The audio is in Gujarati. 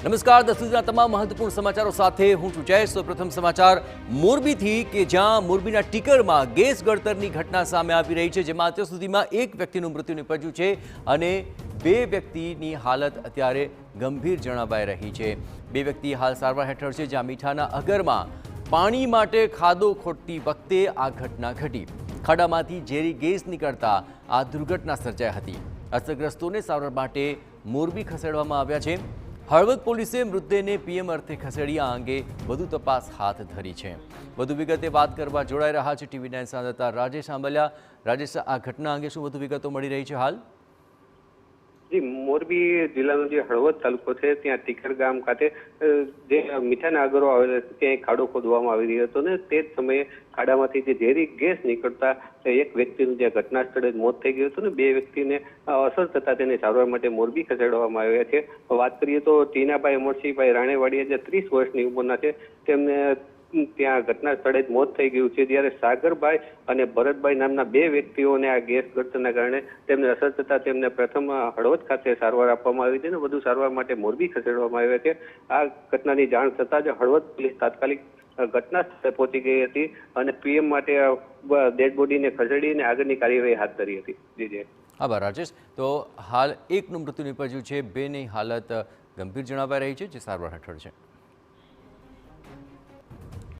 નમસ્કાર, 10 સુધીના તમામ મહત્વપૂર્ણ સમાચારો સાથે હું છું જયેશ। પ્રથમ સમાચાર મોરબીથી કે જ્યાં મોરબીના ટીકરમાં ગેસ ગળતરની ઘટના સામે આવી રહી છે, જેમાં અત્યાર સુધીમાં એક વ્યક્તિનું મૃત્યુ નિપજ્યું છે અને બે વ્યક્તિની હાલત અત્યારે ગંભીર જણાવાઈ રહી છે। બે વ્યક્તિ હાલ સારવાર હેઠળ છે, જ્યાં મીઠાના અગરમાં પાણી માટે ખાડો ખોદતી વખતે આ ઘટના ઘટી। ખાડામાંથી ઝેરી ગેસ નીકળતા આ દુર્ઘટના સર્જાઈ હતી। અસરગ્રસ્તોને સારવાર માટે મોરબી ખસેડવામાં આવ્યા છે। હળવદ પોલીસે મૃતદેહને પીએમ અર્થે ખસેડી આ અંગે વધુ તપાસ હાથ ધરી છે। વધુ વિગતે વાત કરવા જોડાઈ રહ્યા છે ટીવી 9 સંવાદદાતા રાજેશ આંબલિયા। રાજેશ, આ ઘટના અંગે શું વધુ વિગતો મળી રહી છે હાલ? જી, મોરબી જિલ્લાનો જે હળવદ તાલુકો છે ત્યાં ટીકર ગામ ખાતે જે મીઠાના આગરો આવેલા છે ત્યાં ખાડો ખોદવામાં આવી રહ્યો હતો ને તે જ સમયે ખાડામાંથી જે ઝેરી ગેસ નીકળતા એક વ્યક્તિનું જે ઘટના સ્થળે મોત થઈ ગયું હતું ને બે વ્યક્તિને અસર થતા તેને સારવાર માટે મોરબી ખસેડવામાં આવ્યા છે। વાત કરીએ તો ટીનાભાઈ અમરસિંહભાઈ રાણેવાડીયા જે 30 વર્ષની ઉંમરના છે તેમને ત્યાં ઘટના સ્થળે જ મોત થઈ ગયું છે, જ્યારે સાગરભાઈ અને ભરતભાઈ નામના બે વ્યક્તિઓને આ ગેસ ગળતરના કારણે તેમને અસર થતા તેમને પ્રથમ હળવદ ખાતે સારવાર આપવામાં આવી છે અને વધુ સારવાર માટે મોરબી ખસેડવામાં આવ્યા છે। આ ઘટનાની જાણ થતાં જ હળવદ પોલીસ તાત્કાલિક ઘટના સ્થળે પહોંચી ગઈ હતી અને પીએમ માટે ડેડ બોડીને ખસેડીને આગળની કાર્યવાહી હાથ ધરી હતી। જી આભાર રાજેશ। તો હાલ એકનું મૃત્યુ નિપજ્યું છે, બેની હાલત ગંભીર જણાવાઈ રહી છે, જે સારવાર હેઠળ છે।